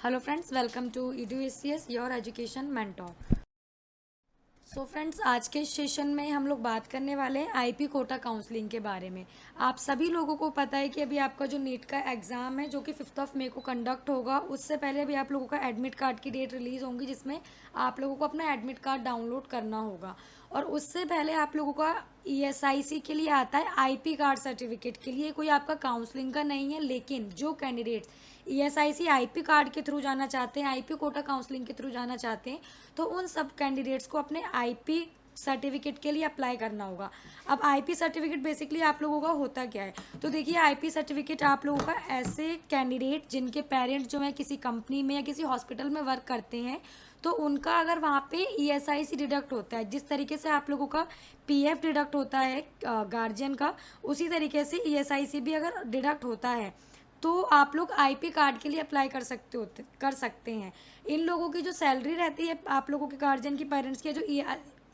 Hello friends, welcome to EduSCS your education mentor. So friends, आज के session में हम लोग बात करने वाले हैं आईपी कोटा काउंसलिंग के बारे में। आप सभी लोगों को पता है कि अभी आपका जो नीट का एग्ज़ाम है जो कि 5 मई को कंडक्ट होगा, उससे पहले अभी आप लोगों का एडमिट कार्ड की डेट रिलीज़ होंगी, जिसमें आप लोगों को अपना एडमिट कार्ड डाउनलोड करना होगा। और उससे पहले आप लोगों का ESIC के लिए आता है आईपी कार्ड सर्टिफिकेट के लिए। कोई आपका काउंसलिंग का नहीं है, लेकिन जो कैंडिडेट्स ESIC आईपी कार्ड के थ्रू जाना चाहते हैं, आईपी कोटा काउंसलिंग के थ्रू जाना चाहते हैं, तो उन सब कैंडिडेट्स को अपने आईपी सर्टिफिकेट के लिए अप्लाई करना होगा। अब आईपी सर्टिफिकेट बेसिकली आप लोगों का होता क्या है, तो देखिए आईपी सर्टिफिकेट आप लोगों का ऐसे कैंडिडेट जिनके पेरेंट्स जो है किसी कंपनी में या किसी हॉस्पिटल में वर्क करते हैं, तो उनका अगर वहाँ पे ESIC डिडक्ट होता है, जिस तरीके से आप लोगों का PF डिडक्ट होता है गार्जियन का, उसी तरीके से ESIC भी अगर डिडक्ट होता है तो आप लोग आईपी कार्ड के लिए अप्लाई कर सकते हैं। इन लोगों की जो सैलरी रहती है, आप लोगों के गार्जियन की, पेरेंट्स की, जो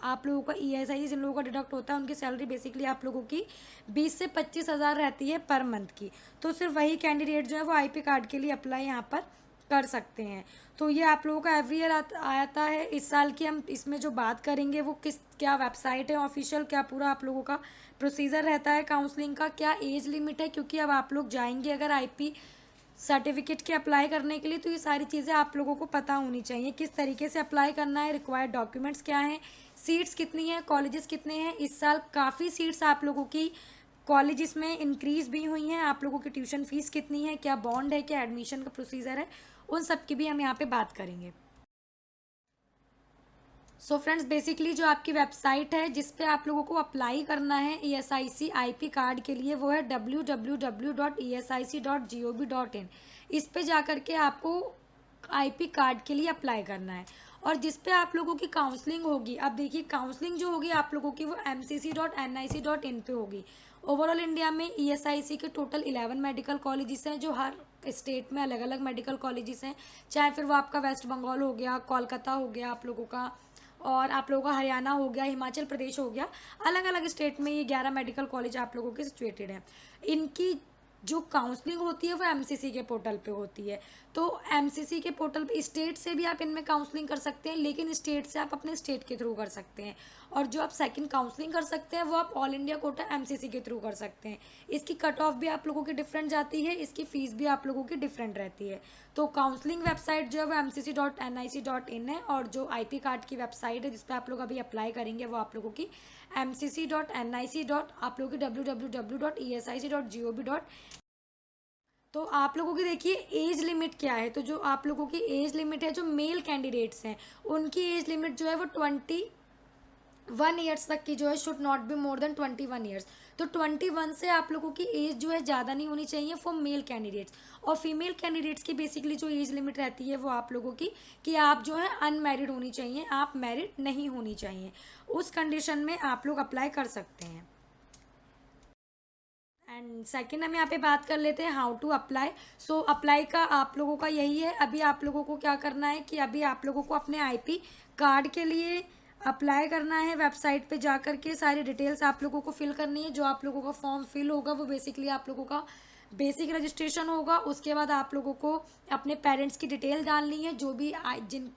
आप लोगों का ESIC जिन लोगों का डिडक्ट होता है, उनकी सैलरी बेसिकली आप लोगों की 20 से 25 हज़ार रहती है पर मंथ की। तो सिर्फ वही कैंडिडेट जो है वो आईपी कार्ड के लिए अप्लाई यहाँ पर कर सकते हैं। तो ये आप लोगों का एवरी ईयर आता है। इस साल की हम इसमें जो बात करेंगे वो क्या वेबसाइट है ऑफिशियल, क्या पूरा आप लोगों का प्रोसीजर रहता है काउंसलिंग का, क्या एज लिमिट है, क्योंकि अब आप लोग जाएंगे अगर आईपी सर्टिफिकेट के अप्लाई करने के लिए, तो ये सारी चीज़ें आप लोगों को पता होनी चाहिए। किस तरीके से अप्लाई करना है, रिक्वायर्ड डॉक्यूमेंट्स क्या हैं, सीट्स कितनी हैं, कॉलेजेस कितने हैं। इस साल काफ़ी सीट्स आप लोगों की कॉलेजेस में इंक्रीज भी हुई हैं। आप लोगों की ट्यूशन फीस कितनी है, क्या बॉन्ड है, क्या एडमिशन का प्रोसीजर है, उन सब की भी हम यहाँ पे बात करेंगे। सो फ्रेंड्स, बेसिकली जो आपकी वेबसाइट है जिस पे आप लोगों को अप्लाई करना है ESIC आईपी कार्ड के लिए, वो है www.esic.gov.in। इस पे जा कर के आपको आईपी कार्ड के लिए अप्लाई करना है। और जिस पे आप लोगों की काउंसलिंग होगी, अब देखिए काउंसलिंग जो होगी आप लोगों की वो mcc.nic.in पे होगी। ओवरऑल इंडिया में ESIC के टोटल 11 मेडिकल कॉलेजेस हैं, जो हर स्टेट में अलग अलग मेडिकल कॉलेजेस हैं। चाहे फिर वो आपका वेस्ट बंगाल हो गया, कोलकाता हो गया आप लोगों का, और आप लोगों का हरियाणा हो गया, हिमाचल प्रदेश हो गया, अलग अलग स्टेट में ये 11 मेडिकल कॉलेज आप लोगों के सिचुएटेड हैं। इनकी जो काउंसलिंग होती है वो MCC के पोर्टल पे होती है। तो MCC के पोर्टल पे स्टेट से भी आप इनमें काउंसलिंग कर सकते हैं, लेकिन स्टेट से आप अपने स्टेट के थ्रू कर सकते हैं। और जो आप सेकंड काउंसलिंग कर सकते हैं वो आप ऑल इंडिया कोटा MCC के थ्रू कर सकते हैं। इसकी कट ऑफ भी आप लोगों की डिफरेंट जाती है, इसकी फ़ीस भी आप लोगों की डिफरेंट रहती है। तो काउंसलिंग वेबसाइट जो है वो mcc.nic.in है, और जो आईपी कार्ड की वेबसाइट है जिस पर आप लोग अभी अप्लाई करेंगे वो आप लोगों की mcc.nic. आप लोगों की www.esic.gov. तो आप लोगों की देखिए एज लिमिट क्या है। तो जो आप लोगों की एज लिमिट है, जो मेल कैंडिडेट्स हैं उनकी एज लिमिट जो है वो 21 ईयर्स तक की जो है, should not be more than 21 years. तो 21 से आप लोगों की एज जो है ज़्यादा नहीं होनी चाहिए फॉर मेल कैंडिडेट्स। और फीमेल कैंडिडेट्स की बेसिकली जो एज लिमिट रहती है वो आप लोगों की कि आप जो है अनमैरिड होनी चाहिए, आप मैरिड नहीं होनी चाहिए। उस कंडीशन में आप लोग अप्लाई कर सकते हैं। एंड सेकेंड हम यहाँ पे बात कर लेते हैं how to apply. So apply का आप लोगों का यही है, अभी आप लोगों को क्या करना है कि अभी आप लोगों को अपने आईपी कार्ड के लिए अप्लाई करना है। वेबसाइट पे जा कर के सारी डिटेल्स आप लोगों को फिल करनी है। जो आप लोगों का फॉर्म फिल होगा वो बेसिकली आप लोगों का बेसिक रजिस्ट्रेशन होगा। उसके बाद आप लोगों को अपने पेरेंट्स की डिटेल डालनी है, जो भी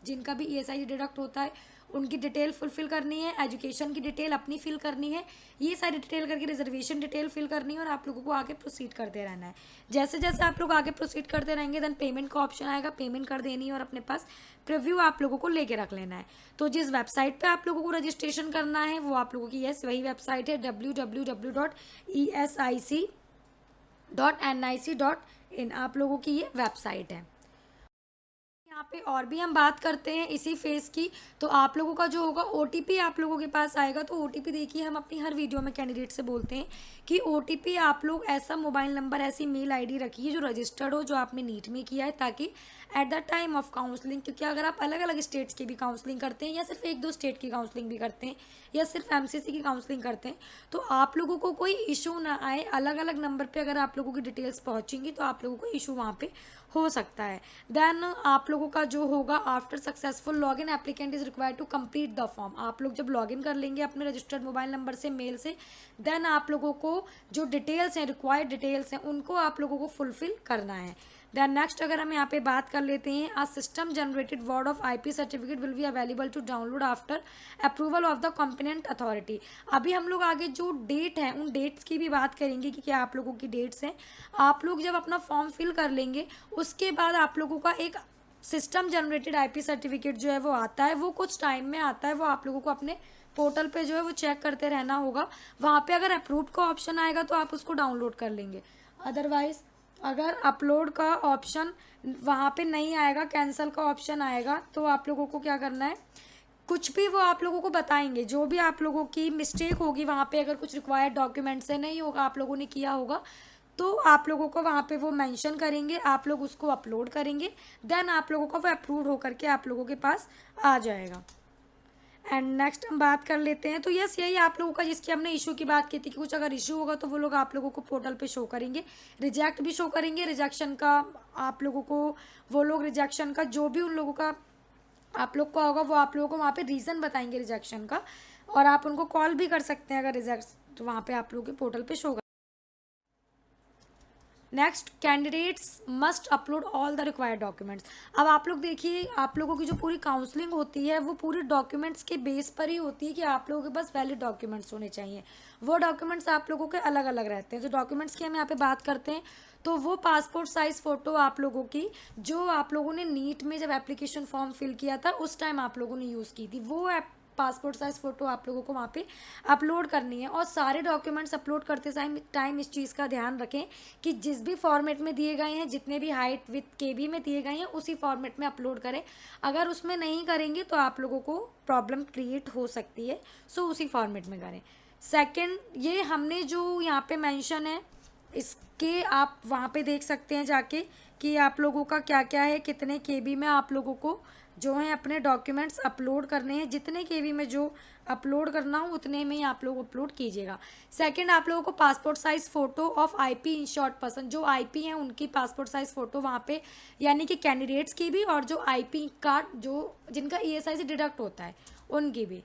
जिनका भी ESIC डिडक्ट होता है उनकी डिटेल फुलफिल करनी है, एजुकेशन की डिटेल अपनी फिल करनी है, ये सारी डिटेल करके रिजर्वेशन डिटेल फिल करनी है, और आप लोगों को आगे प्रोसीड करते रहना है। जैसे जैसे आप लोग आगे प्रोसीड करते रहेंगे देन पेमेंट का ऑप्शन आएगा, पेमेंट कर देनी है और अपने पास प्रीव्यू आप लोगों को लेके रख लेना है। तो जिस वेबसाइट पे आप लोगों को रजिस्ट्रेशन करना है वो आप लोगों की वही वेबसाइट है www.esic.nic.in। आप लोगों की ये वेबसाइट है। यहाँ पे और भी हम बात करते हैं इसी फेज की। तो आप लोगों का जो होगा OTP आप लोगों के पास आएगा। तो OTP देखिए हम अपनी हर वीडियो में कैंडिडेट से बोलते हैं कि OTP आप लोग ऐसा मोबाइल नंबर, ऐसी मेल ID रखिए जो रजिस्टर्ड हो, जो आपने नीट में किया है, ताकि at the time of counselling, क्योंकि अगर आप अलग अलग स्टेट्स की भी काउंसलिंग करते हैं या सिर्फ 1-2 स्टेट की काउंसलिंग भी करते हैं या सिर्फ MCC की काउंसलिंग करते हैं, तो आप लोगों को कोई इशू ना आए। अलग अलग नंबर पे अगर आप लोगों की डिटेल्स पहुंचेंगी तो आप लोगों को इशू वहाँ पे हो सकता है। देन आप लोगों लोगों का जो होगा, after successful login applicant is required to complete the form. आप लोग जब लॉगिन कर लेंगे अपने रजिस्टर्ड मोबाइल नंबर से, मेल से, देन आप लोगों को जो डिटेल्स हैं, रिक्वायर्ड डिटेल्स हैं, उनको आप लोगों को फुलफिल करना है। देन नेक्स्ट अगर हम यहाँ पे बात कर लेते हैं, a system generated word of IP certificate will be available to download after approval of the competent authority. अभी हम लोग आगे जो डेट है उन डेट्स की भी बात करेंगे कि क्या आप लोगों की डेट्स हैं। आप लोग जब अपना फॉर्म फिल कर लेंगे उसके बाद आप लोगों का एक सिस्टम जनरेटेड आईपी सर्टिफिकेट जो है वो आता है, वो कुछ टाइम में आता है, वो आप लोगों को अपने पोर्टल पे जो है वो चेक करते रहना होगा। वहाँ पे अगर अप्रूव्ड का ऑप्शन आएगा तो आप उसको डाउनलोड कर लेंगे, अदरवाइज अगर अपलोड का ऑप्शन वहाँ पे नहीं आएगा, कैंसिल का ऑप्शन आएगा, तो आप लोगों को क्या करना है, कुछ भी वो आप लोगों को बताएंगे, जो भी आप लोगों की मिस्टेक होगी वहाँ पे, अगर कुछ रिक्वायर्ड डॉक्यूमेंट से नहीं होगा, आप लोगों ने किया होगा, तो आप लोगों को वहाँ पे वो मेंशन करेंगे, आप लोग उसको अपलोड करेंगे, देन आप लोगों को वो अप्रूव होकर के आप लोगों के पास आ जाएगा। एंड नेक्स्ट हम बात कर लेते हैं, तो यस यही आप लोगों का जिसकी हमने इशू की बात की थी कि कुछ अगर इशू होगा तो वो लोग आप लोगों को पोर्टल पे शो करेंगे, रिजेक्ट भी शो करेंगे, रिजेक्शन का आप लोगों को वो लोग रिजेक्शन का जो भी उन लोगों का आप लोग का होगा वो आप लोगों को वहाँ पे रीज़न बताएंगे रिजेक्शन का, और आप उनको कॉल भी कर सकते हैं अगर रिजेक्ट, तो वहाँ पे आप लोगों के पोर्टल पे show. Next, candidates must upload all the required documents. अब आप लोग देखिए, आप लोगों की जो पूरी काउंसलिंग होती है वो पूरी डॉक्यूमेंट्स के बेस पर ही होती है कि आप लोगों के पास वैलिड डॉक्यूमेंट्स होने चाहिए। वो डॉक्यूमेंट्स आप लोगों के अलग अलग रहते हैं। जो डॉक्यूमेंट्स की हम यहाँ पे बात करते हैं तो वो पासपोर्ट साइज़ फ़ोटो आप लोगों की, जो आप लोगों ने नीट में जब एप्लीकेशन फॉर्म फिल किया था उस टाइम आप लोगों ने यूज़ की थी, वो पासपोर्ट साइज़ फ़ोटो आप लोगों को वहाँ पे अपलोड करनी है। और सारे डॉक्यूमेंट्स अपलोड करते टाइम इस चीज़ का ध्यान रखें कि जिस भी फॉर्मेट में दिए गए हैं, जितने भी हाइट विथ केबी में दिए गए हैं, उसी फॉर्मेट में अपलोड करें। अगर उसमें नहीं करेंगे तो आप लोगों को प्रॉब्लम क्रिएट हो सकती है, सो उसी फॉर्मेट में करें। सेकेंड, ये हमने जो यहाँ पे मेंशन है इसके आप वहाँ पे देख सकते हैं जाके कि आप लोगों का क्या क्या है, कितने केबी में आप लोगों को जो है अपने डॉक्यूमेंट्स अपलोड करने हैं। जितने केबी में जो अपलोड करना हो उतने में ही आप लोग अपलोड कीजिएगा। सेकंड, आप लोगों को passport size photo of IP insured person, जो आईपी हैं उनकी पासपोर्ट साइज़ फ़ोटो वहाँ पे, यानी कि कैंडिडेट्स की भी और जो आईपी कार्ड जो जिनका ईएसआई से डिडक्ट होता है उनकी भी।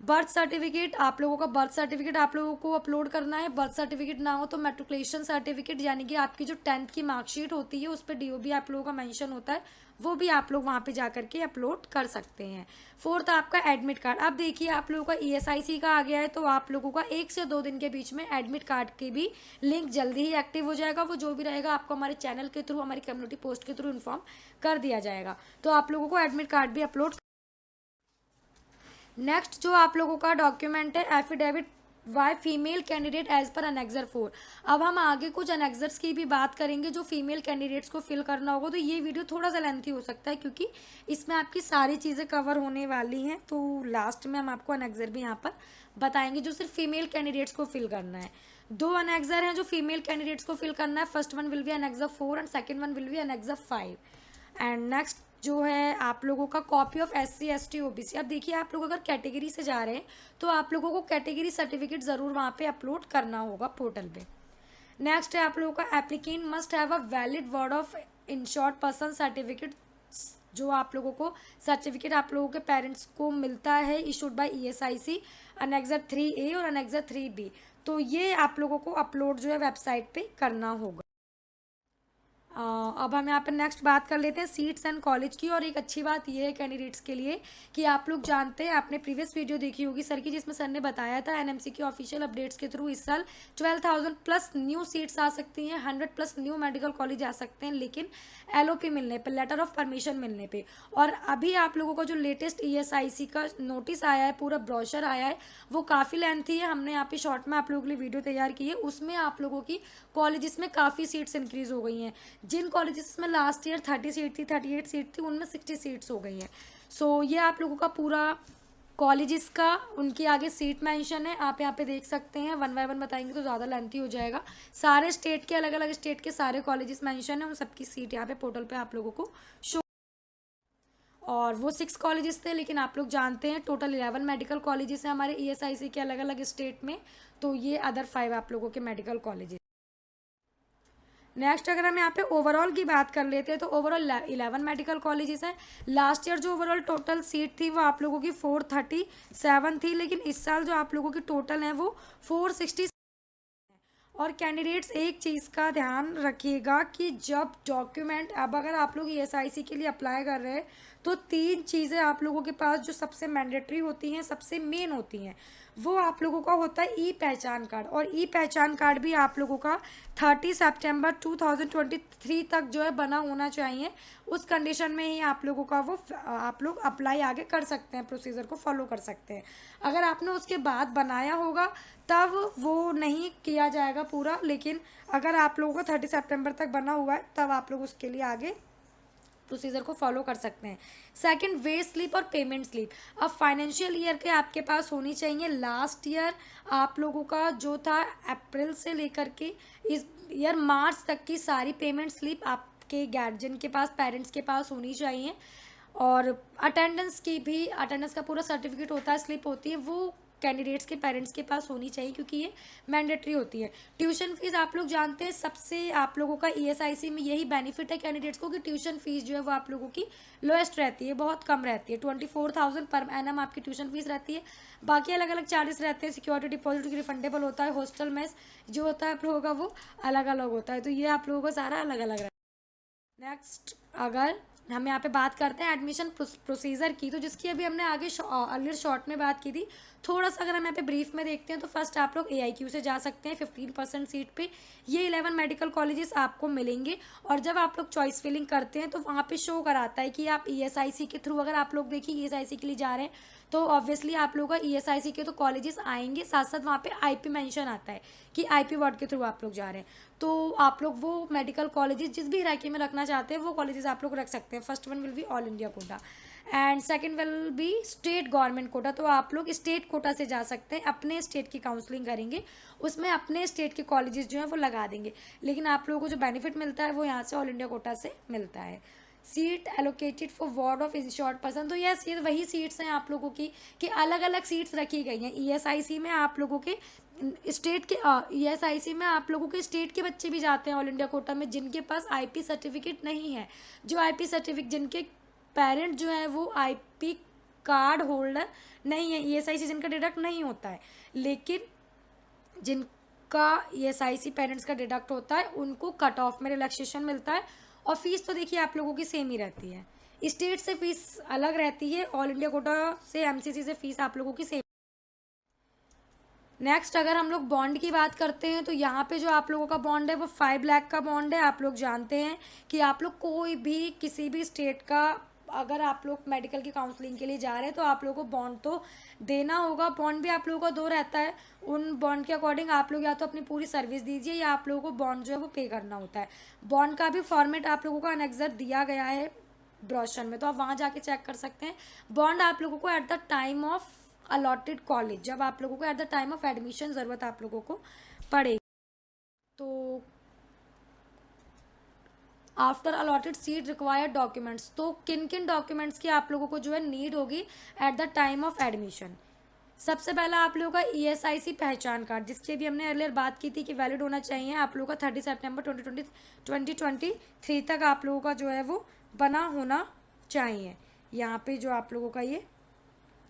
बर्थ सर्टिफिकेट, आप लोगों का बर्थ सर्टिफिकेट आप लोगों को अपलोड करना है। बर्थ सर्टिफिकेट ना हो तो मेट्रिकुलेशन सर्टिफिकेट, यानी कि आपकी जो 10th की मार्कशीट होती है उस पर डीओबी आप लोगों का मेंशन होता है, वो भी आप लोग वहाँ पे जा करके अपलोड कर सकते हैं। फोर्थ, आपका एडमिट कार्ड। अब देखिए आप लोगों का ईएसआईसी का आ गया है तो आप लोगों का 1 से 2 दिन के बीच में एडमिट कार्ड के भी लिंक जल्दी ही एक्टिव हो जाएगा। वो जो भी रहेगा आपको हमारे चैनल के थ्रू, हमारी कम्युनिटी पोस्ट के थ्रू इन्फॉर्म कर दिया जाएगा, तो आप लोगों को एडमिट कार्ड भी अपलोड। नेक्स्ट जो आप लोगों का डॉक्यूमेंट है, affidavit by female candidate as per annexure 4। अब हम आगे कुछ अनेक्सर्स की भी बात करेंगे जो फीमेल कैंडिडेट्स को फिल करना होगा, तो ये वीडियो थोड़ा सा लेंथी हो सकता है क्योंकि इसमें आपकी सारी चीज़ें कवर होने वाली हैं। तो लास्ट में हम आपको अनेक्सर भी यहाँ पर बताएंगे जो सिर्फ फीमेल कैंडिडेट्स को फिल करना है। 2 अनेक्सर हैं जो फीमेल कैंडिडेट्स को फिल करना है। First one will B annexure 4 and second one will B annexure 5। And next जो है आप लोगों का copy of SC ST OBC। अब देखिए आप लोग अगर कैटेगरी से जा रहे हैं तो आप लोगों को कैटेगरी सर्टिफिकेट ज़रूर वहाँ पे अपलोड करना होगा पोर्टल पे। नेक्स्ट है आप लोगों का applicant must have a valid word of insured person certificate, जो आप लोगों को सर्टिफिकेट आप लोगों के पेरेंट्स को मिलता है issued by ESIC, annexure 3A और अनेक्सर 3B। तो ये आप लोगों को अपलोड जो है वेबसाइट पे करना होगा। अब हम यहाँ पर नेक्स्ट बात कर लेते हैं सीट्स एंड कॉलेज की। और एक अच्छी बात यह है कैंडिडेट्स के लिए कि आप लोग जानते हैं, आपने प्रीवियस वीडियो देखी होगी सर की, जिसमें सर ने बताया था NMC की ऑफिशियल अपडेट्स के थ्रू इस साल 12,000 प्लस न्यू सीट्स आ सकती हैं, 100 प्लस न्यू मेडिकल कॉलेज आ सकते हैं, लेकिन LOP मिलने पर, लेटर ऑफ परमिशन मिलने पर। और अभी आप लोगों का जो लेटेस्ट ESIC का नोटिस आया है, पूरा ब्रोशर आया है, वो काफ़ी लेंथी है। हमने यहाँ पे शॉर्ट में आप लोगों के लिए वीडियो तैयार की है, उसमें आप लोगों की कॉलेजेस में काफ़ी सीट्स इंक्रीज हो गई हैं। जिन कॉलेजेस में लास्ट ईयर 30 सीट थी, 38 सीट थी, उनमें 60 सीट्स हो गई हैं। सो ये आप लोगों का पूरा कॉलेजेस का उनकी आगे सीट मेंशन है, आप यहाँ पे देख सकते हैं। 1 बाय 1 बताएंगे तो ज़्यादा लेंथी हो जाएगा। सारे स्टेट के, अलग अलग स्टेट के सारे कॉलेजेस मेंशन है, उन सबकी सीट यहाँ पे पोर्टल पे आप लोगों को शो। और वो 6 कॉलेजेस थे, लेकिन आप लोग जानते हैं टोटल 11 मेडिकल कॉलेजेस हैं हमारे ESIC के अलग अलग स्टेट में, तो ये अदर 5 आप लोगों के मेडिकल कॉलेजेस। नेक्स्ट अगर हम यहाँ पे ओवरऑल की बात कर लेते हैं तो ओवरऑल 11 मेडिकल कॉलेजेस हैं। लास्ट ईयर जो ओवरऑल टोटल सीट थी वो आप लोगों की 437 थी, लेकिन इस साल जो आप लोगों की टोटल है वो 460। और कैंडिडेट्स एक चीज़ का ध्यान रखिएगा कि जब डॉक्यूमेंट, अब अगर आप लोग ईएसआईसी के लिए अप्लाई कर रहे हैं तो 3 चीज़ें आप लोगों के पास जो सबसे मैंडेटरी होती हैं, सबसे मेन होती हैं, वो आप लोगों का होता है ई पहचान कार्ड। और ई पहचान कार्ड भी आप लोगों का 30 सितंबर 2023 तक जो है बना होना चाहिए। उस कंडीशन में ही आप लोगों का वो आप लोग अप्लाई आगे कर सकते हैं, प्रोसीजर को फॉलो कर सकते हैं। अगर आपने उसके बाद बनाया होगा तब वो नहीं किया जाएगा पूरा, लेकिन अगर आप लोगों का 30 सितंबर तक बना हुआ है तब आप लोग उसके लिए आगे प्रोसीजर को फॉलो कर सकते हैं। सेकंड, वे स्लिप और पेमेंट स्लिप। अब फाइनेंशियल ईयर के आपके पास होनी चाहिए। लास्ट ईयर आप लोगों का जो था अप्रैल से लेकर के इस ईयर मार्च तक की सारी पेमेंट स्लिप आपके गार्जियन के पास, पेरेंट्स के पास होनी चाहिए। और अटेंडेंस की भी, अटेंडेंस का पूरा सर्टिफिकेट होता है, स्लिप होती है, वो कैंडिडेट्स के पेरेंट्स के पास होनी चाहिए क्योंकि ये मैंडेटरी होती है। ट्यूशन फीस आप लोग जानते हैं, सबसे आप लोगों का ईएसआईसी में यही बेनिफिट है कैंडिडेट्स को कि ट्यूशन फीस जो है वो आप लोगों की लोएस्ट रहती है, बहुत कम रहती है। 24,000 पर एनम आपकी ट्यूशन फीस रहती है। बाकी अलग अलग चार्जेस रहते हैं, सिक्योरिटी डिपॉजिट की रिफंडेबल होता है, हॉस्टल मेस जो होता है आप लोगों का वो अलग अलग होता है। तो ये आप लोगों का सारा अलग अलग रहता है। नेक्स्ट अगर हम यहाँ पे बात करते हैं एडमिशन प्रोसीजर की, तो जिसकी अभी हमने आगे अर्लियर शॉर्ट में बात की थी, थोड़ा सा अगर हम यहाँ पे ब्रीफ में देखते हैं तो फर्स्ट आप लोग AIQ से जा सकते हैं 15% सीट पे। ये 11 मेडिकल कॉलेजेस आपको मिलेंगे। और जब आप लोग चॉइस फिलिंग करते हैं तो वहाँ पे शो कराता है कि आप ESIC के थ्रू, अगर आप लोग देखिए ESIC के लिए जा रहे हैं तो ऑब्वियसली आप लोगों का ESIC के तो कॉलेजेस आएंगे, साथ साथ वहाँ पे IP मेंशन आता है कि IP वार्ड के थ्रू आप लोग जा रहे हैं। तो आप लोग वो मेडिकल कॉलेजेस जिस भी इलाके में रखना चाहते हैं वो कॉलेजेस आप लोग रख सकते हैं। First one will be all India quota and second will be state government quota. तो आप लोग स्टेट कोटा से जा सकते हैं, अपने स्टेट की काउंसलिंग करेंगे, उसमें अपने स्टेट के कॉलेजेस जो हैं वो लगा देंगे। लेकिन आप लोगों को जो बेनिफिट मिलता है वो यहाँ से ऑल इंडिया कोटा से मिलता है। Seat allocated for ward of insured person, तो यस ये वही सीट्स हैं आप लोगों की कि अलग अलग सीट्स रखी गई हैं। ESIC में आप लोगों के स्टेट के ESIC में आप लोगों के स्टेट के बच्चे भी जाते हैं ऑल इंडिया कोटा में, जिनके पास IP सर्टिफिकेट नहीं है, जो IP सर्टिफिकेट, जिनके पेरेंट जो है वो IP कार्ड होल्डर नहीं है, ESIC जिनका डिडक्ट नहीं होता है, लेकिन जिनका ESIC पेरेंट्स का डिडक्ट होता है उनको कट ऑफ में रिलैक्सेशन मिलता है। और फीस तो देखिए आप लोगों की सेम ही रहती है, स्टेट से फीस अलग रहती है, ऑल इंडिया कोटा से MCC से फीस आप लोगों की सेम। नेक्स्ट अगर हम लोग बॉन्ड की बात करते हैं तो यहाँ पे जो आप लोगों का बॉन्ड है वो 5 लाख का बॉन्ड है। आप लोग जानते हैं कि आप लोग कोई भी किसी भी स्टेट का, अगर आप लोग मेडिकल की काउंसलिंग के लिए जा रहे हैं तो आप लोगों को बॉन्ड तो देना होगा। बॉन्ड भी आप लोगों का 2 रहता है, उन बॉन्ड के अकॉर्डिंग आप लोग या तो अपनी पूरी सर्विस दीजिए या आप लोगों को बॉन्ड जो है वो पे करना होता है। बॉन्ड का भी फॉर्मेट आप लोगों को अनेक्सर दिया गया है ब्रोशर में, तो आप वहाँ जाके चेक कर सकते हैं। बॉन्ड आप लोगों को at the time of allotted college, जब आप लोगों को at the time of admission ज़रूरत आप लोगों को पड़ेगी, तो after allotted seat required documents, तो किन किन डॉक्यूमेंट्स की आप लोगों को जो है नीड होगी at the time of admission. सबसे पहला आप लोगों का ESIC पहचान कार्ड, जिसकी भी हमने अर्लियर बात की थी कि वैलिड होना चाहिए आप लोगों का 30 सितंबर 2023 तक आप लोगों का जो है वो बना होना चाहिए। यहाँ पे जो आप लोगों का ये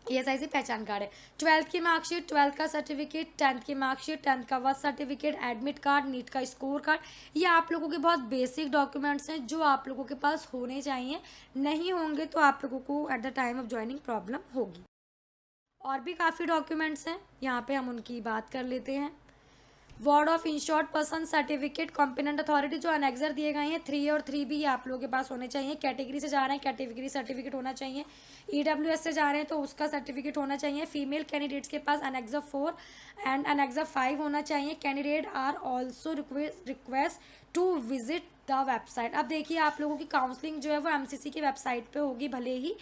ESIC पहचान कार्ड है। 12th की मार्कशीट, 12th का सर्टिफिकेट, 10th की मार्कशीट, 10th का birth certificate, admit card, NEET का स्कोर कार्ड, ये आप लोगों के बहुत बेसिक डॉक्यूमेंट्स हैं जो आप लोगों के पास होने चाहिए। नहीं होंगे तो आप लोगों को at the time of joining problem होगी। और भी काफ़ी डॉक्यूमेंट्स हैं, यहाँ पे हम उनकी बात कर लेते हैं। Ward of insured person certificate, competent authority, जो अनेक्सर दिए गए हैं 3A और 3B आप लोगों के पास होने चाहिए। कैटेगरी से जा रहे हैं, कैटेगरी सर्टिफिकेट होना चाहिए। EWS से जा रहे हैं तो उसका सर्टिफिकेट होना चाहिए। फीमेल कैंडिडेट्स के पास अनेक्सर 4 एंड अनेक्सर 5 होना चाहिए। Candidate are also request to visit the website. अब देखिए आप लोगों की काउंसलिंग जो है वो MCC की वेबसाइट पे होगी भले ही,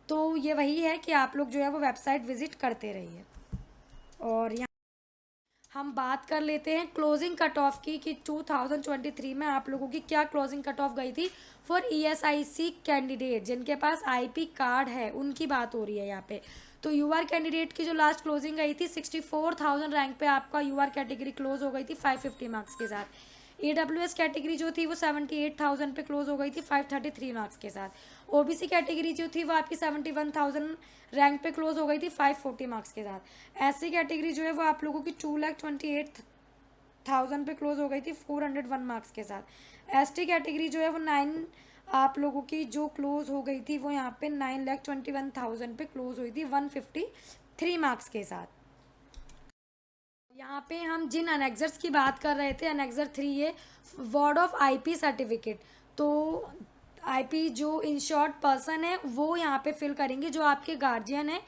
तो ये वही है कि आप लोग जो है वो वेबसाइट विजिट करते रहिए। और यहाँ हम बात कर लेते हैं क्लोजिंग कट ऑफ की कि 2023 में आप लोगों की क्या क्लोजिंग कट ऑफ गई थी फॉर ESIC कैंडिडेट जिनके पास IP कार्ड है, उनकी बात हो रही है यहाँ पे। तो UR कैंडिडेट की जो लास्ट क्लोजिंग गई थी 64,000 रैंक पे आपका UR कैटेगरी क्लोज हो गई थी 550 मार्क्स के साथ। EWS कैटेगरी जो थी वो 78,000 पे क्लोज हो गई थी 533 मार्क्स के साथ। OBC कैटेगरी जो थी वो आपकी 71,000 रैंक पे क्लोज हो गई थी 540 मार्क्स के साथ। SC कैटेगरी जो है वो आप लोगों की 2,28,000 पे क्लोज हो गई थी 401 मार्क्स के साथ। ST कैटेगरी जो है वो 9 आप लोगों की जो क्लोज हो गई थी वो यहाँ पे 9,21,000 पे क्लोज हुई थी 153 मार्क्स के साथ। यहाँ पे हम जिन अनेक्जर्स की बात कर रहे थे, अनेक्जर 3 ये वार्ड ऑफ IP सर्टिफिकेट। तो IP जो इंश्योर्ड पर्सन है वो यहाँ पे फिल करेंगे, जो आपके गार्जियन है,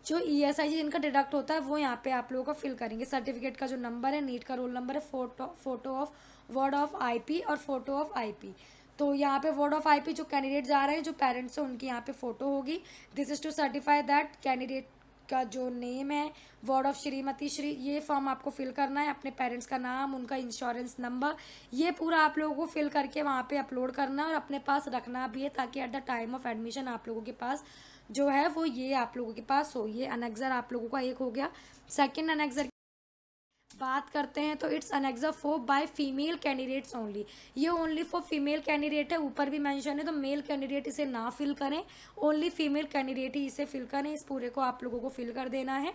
जो ESI जिनका डिडक्ट होता है वो यहाँ पे आप लोगों का फिल करेंगे। सर्टिफिकेट का जो नंबर है, नीट का रोल नंबर है, photo of word of IP और फोटो ऑफ IP। तो यहाँ पे वर्ड ऑफ IP जो कैंडिडेट जा रहे हैं, जो पेरेंट्स हैं, उनकी यहाँ पे फोटो होगी। This is to certify that candidate का जो नेम है, वर्ड ऑफ श्रीमती श्री, ये फॉर्म आपको फिल करना है। अपने पेरेंट्स का नाम, उनका इंश्योरेंस नंबर, ये पूरा आप लोगों को फिल करके वहाँ पे अपलोड करना और अपने पास रखना भी है, ताकि at the time of admission आप लोगों के पास जो है वो ये आप लोगों के पास हो। ये अनेक्जर आप लोगों का एक हो गया। सेकंड अनेक्जर बात करते हैं तो it's annexure for by female candidates only. ये ओनली फॉर फीमेल कैंडिडेट है, ऊपर भी मेंशन है, तो मेल कैंडिडेट इसे ना फिल करें, ओनली फीमेल कैंडिडेट ही इसे फिल करें। इस पूरे को आप लोगों को फिल कर देना है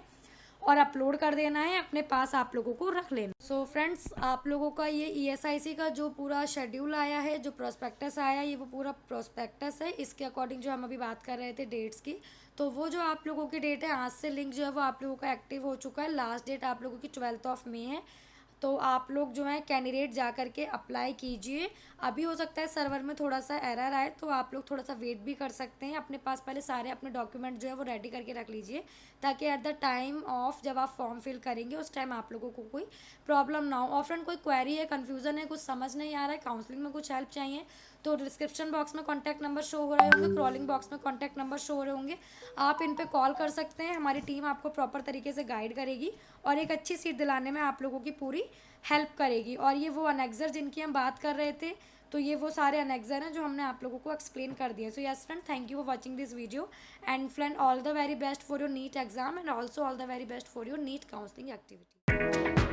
और अपलोड कर देना है, अपने पास आप लोगों को रख लेना। सो फ्रेंड्स, आप लोगों का ये ESIC का जो पूरा शेड्यूल आया है, जो प्रोस्पेक्टस आया, ये वो पूरा प्रोस्पेक्टस है। इसके अकॉर्डिंग जो हम अभी बात कर रहे थे डेट्स की, तो वो जो आप लोगों की डेट है, आज से लिंक जो है वो आप लोगों का एक्टिव हो चुका है। लास्ट डेट आप लोगों की 12 मई है। तो आप लोग जो है कैंडिडेट जा करके अप्लाई कीजिए। अभी हो सकता है सर्वर में थोड़ा सा एरर आए, तो आप लोग थोड़ा सा वेट भी कर सकते हैं। अपने पास पहले सारे अपने डॉक्यूमेंट जो है वो रेडी करके रख लीजिए, ताकि एट द टाइम ऑफ जब आप फॉर्म फिल करेंगे उस टाइम आप लोगों को कोई प्रॉब्लम ना हो। और फ्रेंड, कोई क्वेरी है, कन्फ्यूज़न है, कुछ समझ नहीं आ रहा है, काउंसलिंग में कुछ हेल्प चाहिए, तो डिस्क्रिप्शन बॉक्स में कॉन्टैक्ट नंबर शो हो रहे होंगे, क्रॉलिंग बॉक्स में कॉन्टैक्ट नंबर शो हो रहे होंगे, आप इन पे कॉल कर सकते हैं। हमारी टीम आपको प्रॉपर तरीके से गाइड करेगी और एक अच्छी सीट दिलाने में आप लोगों की पूरी हेल्प करेगी। और ये वो अनेक्जर जिनकी हम बात कर रहे थे, तो ये वो सारे अनेक्जर हैं जो हमने आप लोगों को एक्सप्लेन कर दिए। So yes friend, thank you for watching this video and friend, all the very best for your NEET exam and also all the very best for your NEET counselling activity.